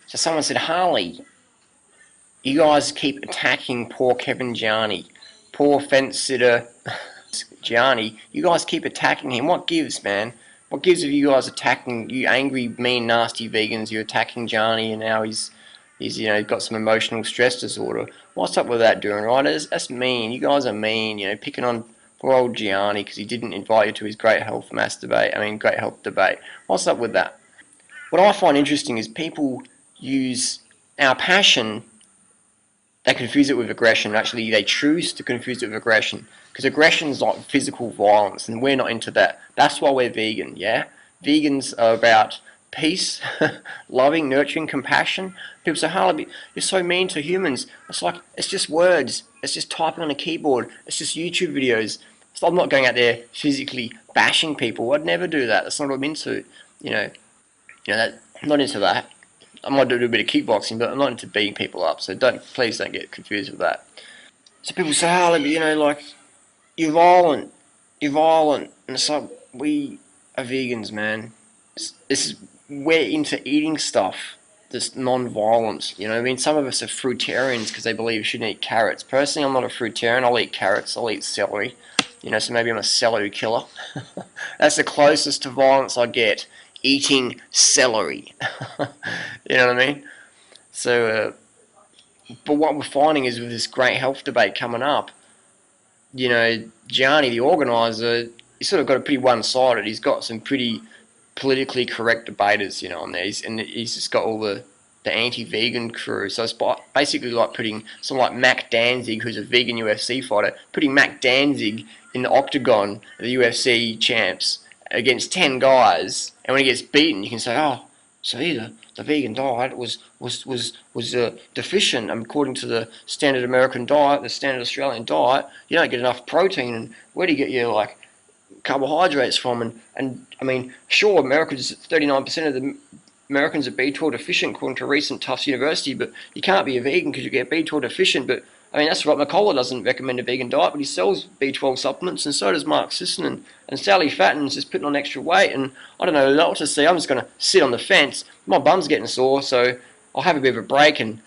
So someone said, Harley, you guys keep attacking poor Kevin Gianni, poor fence sitter Gianni. You guys keep attacking him. What gives, man? What gives of you guys attacking, you angry, mean, nasty vegans? You're attacking Gianni, and now he's got some emotional stress disorder. What's up with that, doing right? That's mean. You guys are mean. Picking on poor old Gianni because he didn't invite you to his great health great health debate. What's up with that? What I find interesting is people use our passion. They confuse it with aggression. Actually, they choose to confuse it with aggression because aggression is like physical violence, and we're not into that. That's why we're vegan. Yeah, vegans are about peace, loving, nurturing, compassion. People say, Harley, you're so mean to humans. It's like, it's just words. It's just typing on a keyboard. It's just YouTube videos. So I'm not going out there physically bashing people. I'd never do that. That's not what I'm into. I'm not into that. I might do a bit of kickboxing, but I'm not into beating people up. So please don't get confused with that. So people say, Harley, you're violent. You're violent. And it's like, we are vegans, man. We're into eating stuff. This non-violence. Some of us are fruitarians because they believe you shouldn't eat carrots. Personally, I'm not a fruitarian. I'll eat carrots. I'll eat celery. So maybe I'm a celery killer. That's the closest to violence I get. Eating celery. You know what I mean? So, but what we're finding is with this great health debate coming up, Gianni, the organizer, he's sort of got a pretty one-sided. He's got some pretty politically correct debaters, on there. He's just got all the anti-vegan crew. So it's basically like putting someone like Mac Danzig, who's a vegan UFC fighter, putting Mac Danzig in the octagon of the UFC champs against 10 guys, and when he gets beaten, you can say, oh, so the vegan diet was deficient according to the standard American diet, the standard Australian diet. You don't get enough protein, and where do you get your carbohydrates from? And sure, America's 39% of the Americans are B12 deficient according to a recent Tufts University, but you can't be a vegan because you get B12 deficient. But that's right. McCullough doesn't recommend a vegan diet, but he sells B12 supplements, and so does Mark Sisson, and Sally Fatten's just putting on extra weight. And I don't know what to see. I'm just going to sit on the fence. My bum's getting sore, so I'll have a bit of a break and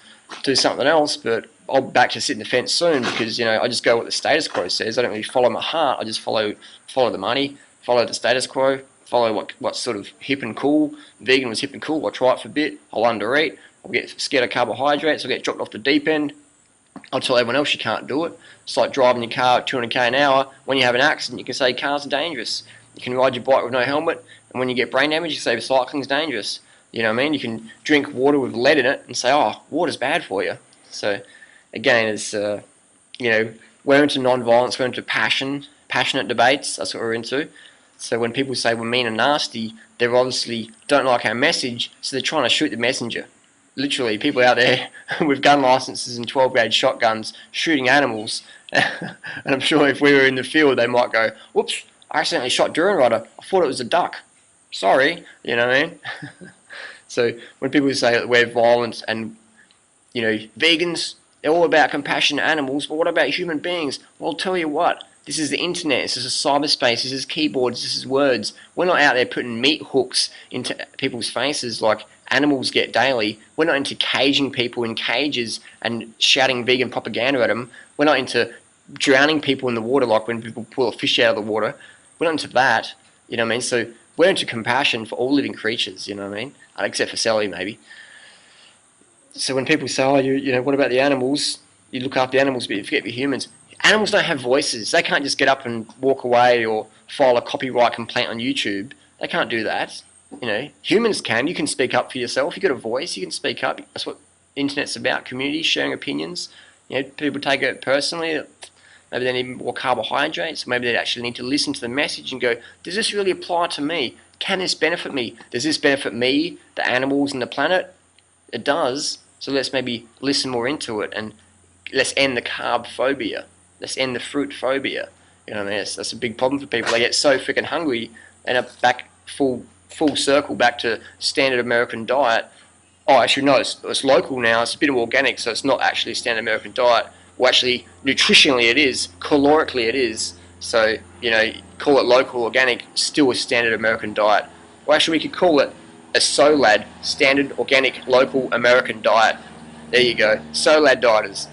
do something else. But I'll be back to sit in the fence soon because I just go what the status quo says. I don't really follow my heart. I just follow the money, follow the status quo, follow what's sort of hip and cool. Vegan was hip and cool. I'll try it for a bit. I'll undereat. I'll get scared of carbohydrates. I'll get dropped off the deep end. I'll tell everyone else you can't do it. It's like driving your car at 200k an hour. When you have an accident, you can say cars are dangerous. You can ride your bike with no helmet, and when you get brain damage, you can say cycling's dangerous. You know what I mean? You can drink water with lead in it and say, oh, water's bad for you. So, again, it's, we're into non-violence, we're into passionate debates. That's what we're into. So when people say we're mean and nasty, they obviously don't like our message, so they're trying to shoot the messenger. Literally, people out there with gun licenses and 12-gauge shotguns shooting animals. And I'm sure if we were in the field, they might go, whoops, I accidentally shot Duran Rider. I thought it was a duck. Sorry, you know what I mean? So when people say that we're violent and, vegans, they're all about compassionate animals, but what about human beings? Well, I'll tell you what. This is the internet, this is cyberspace, this is keyboards, this is words. We're not out there putting meat hooks into people's faces like animals get daily. We're not into caging people in cages and shouting vegan propaganda at them. We're not into drowning people in the water like when people pull a fish out of the water. We're not into that, you know what I mean? So we're into compassion for all living creatures, you know what I mean? Except for Sally, maybe. So when people say, oh, what about the animals? You look after the animals, but you forget the humans. Animals don't have voices. They can't just get up and walk away or file a copyright complaint on YouTube. They can't do that. Humans can. You can speak up for yourself. You've got a voice. You can speak up. That's what the internet's about. Community, sharing opinions. People take it personally. Maybe they need more carbohydrates. Maybe they actually need to listen to the message and go, does this really apply to me? Can this benefit me? Does this benefit me, the animals, and the planet? It does. So let's maybe listen more into it and let's end the carb phobia. Let's end the fruit phobia. You know what I mean? That's a big problem for people. They get so freaking hungry and are back full circle back to standard American diet. Oh, actually, no, it's local now. It's a bit of organic, so it's not actually a standard American diet. Well, actually, nutritionally it is. Calorically it is. So, call it local, organic, still a standard American diet. Well, actually, we could call it a SOLAD, Standard Organic Local American Diet. There you go, SOLAD dieters.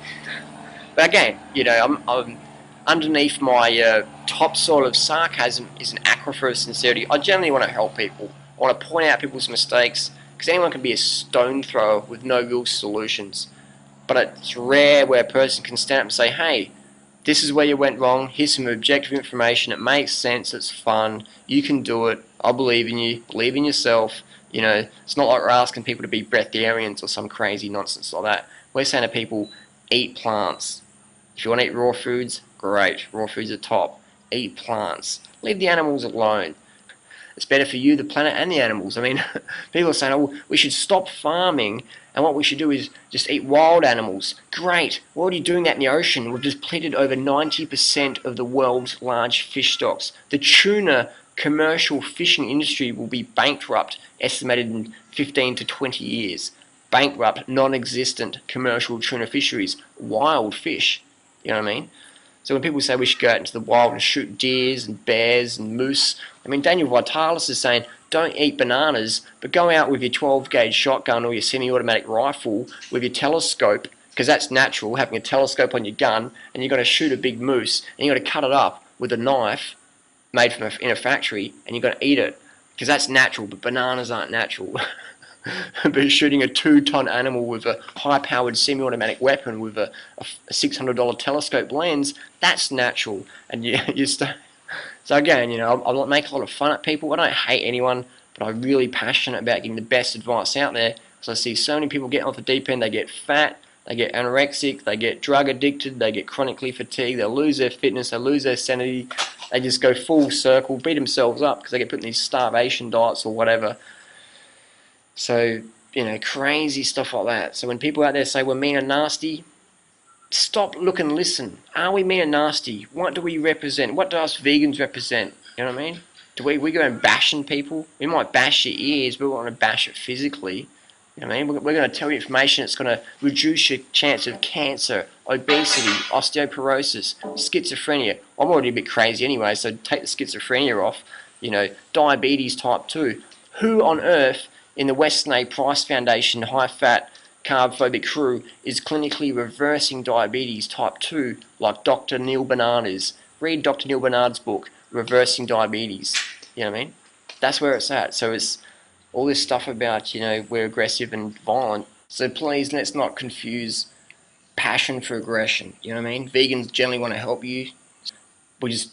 But again, I'm underneath my top sort of sarcasm is an aquifer of sincerity. I generally want to help people. I want to point out people's mistakes, because anyone can be a stone thrower with no real solutions. But it's rare where a person can stand up and say, hey, this is where you went wrong, here's some objective information, it makes sense, it's fun, you can do it, I believe in you, believe in yourself. It's not like we're asking people to be breatharians or some crazy nonsense like that. We're saying to people, eat plants. If you want to eat raw foods, great, raw foods are top. Eat plants. Leave the animals alone. It's better for you, the planet, and the animals. I mean, people are saying, oh, we should stop farming, and what we should do is just eat wild animals. Great, we're already doing that in the ocean. We've depleted over 90% of the world's large fish stocks. The tuna commercial fishing industry will be bankrupt, estimated in 15 to 20 years. Bankrupt, non-existent commercial tuna fisheries. Wild fish, you know what I mean? So when people say we should go out into the wild and shoot deers and bears and moose, I mean, Daniel Vitalis is saying, don't eat bananas, but go out with your 12-gauge shotgun or your semi-automatic rifle with your telescope, because that's natural, having a telescope on your gun, and you've got to shoot a big moose, and you've got to cut it up with a knife made in a factory, and you've got to eat it, because that's natural, but bananas aren't natural. But shooting a 2-ton animal with a high-powered semi-automatic weapon with a $600 telescope lens, that's natural. And so again, I'm not making a lot of fun at people. I don't hate anyone, but I'm really passionate about getting the best advice out there. So I see so many people getting off the deep end. They get fat, they get anorexic, they get drug addicted, they get chronically fatigued, they lose their fitness, they lose their sanity. They just go full circle, beat themselves up because they get put in these starvation diets or whatever. So, crazy stuff like that. So when people out there say we're mean and nasty, stop, look and listen. Are we mean and nasty? What do we represent? What do us vegans represent? You know what I mean? Do we go and bashing people? We might bash your ears, but we want to bash it physically. You know what I mean? We're going to tell you information that's going to reduce your chance of cancer, obesity, osteoporosis, schizophrenia. I'm already a bit crazy anyway, so take the schizophrenia off. Diabetes type 2. Who on earth in the Weston A. Price Foundation high-fat carb-phobic crew is clinically reversing diabetes type 2 like Dr. Neil Barnard is? Read Dr. Neil Barnard's book, Reversing Diabetes. You know what I mean? That's where it's at. So it's all this stuff about, we're aggressive and violent. So please, let's not confuse passion for aggression. You know what I mean? Vegans generally want to help you. We just,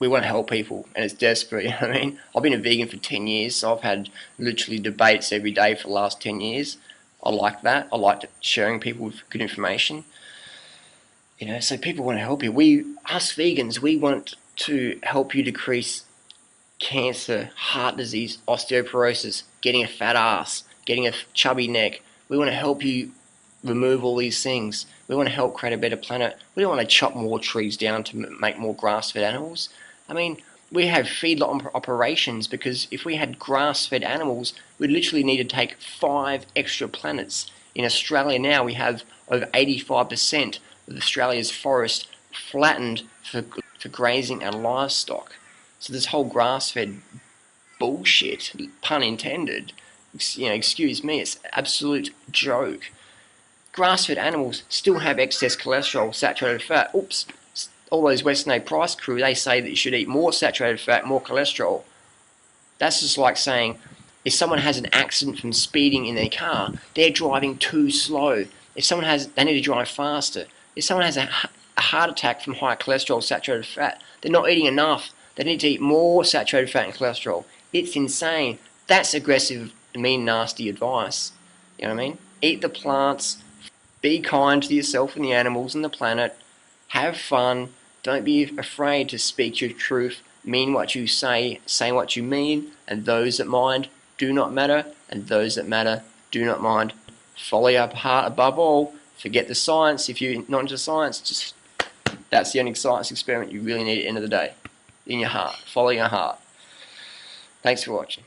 we want to help people, and it's desperate, you know what I mean? I've been a vegan for 10 years, so I've had literally debates every day for the last 10 years. I like that. I like sharing people with good information. So people want to help you. Us vegans, we want to help you decrease cancer, heart disease, osteoporosis, getting a fat ass, getting a chubby neck. We want to help you remove all these things. We want to help create a better planet. We don't want to chop more trees down to make more grass-fed animals. I mean, we have feedlot operations because if we had grass-fed animals, we'd literally need to take 5 extra planets. In Australia now, we have over 85% of Australia's forest flattened for grazing and livestock. So this whole grass-fed bullshit, pun intended, excuse me, it's an absolute joke. Grass-fed animals still have excess cholesterol, saturated fat. Oops. All those Weston A. Price crew, they say that you should eat more saturated fat, more cholesterol. That's just like saying, if someone has an accident from speeding in their car, they're driving too slow. They need to drive faster. If someone has a heart attack from high cholesterol, saturated fat, they're not eating enough. They need to eat more saturated fat and cholesterol. It's insane. That's aggressive, mean, nasty advice. You know what I mean? Eat the plants, be kind to yourself and the animals and the planet, have fun, don't be afraid to speak your truth, mean what you say what you mean, and those that mind do not matter, and those that matter do not mind. Follow your heart above all. Forget the science. If you're not into science, that's the only science experiment you really need at the end of the day. In your heart. Follow your heart. Thanks for watching.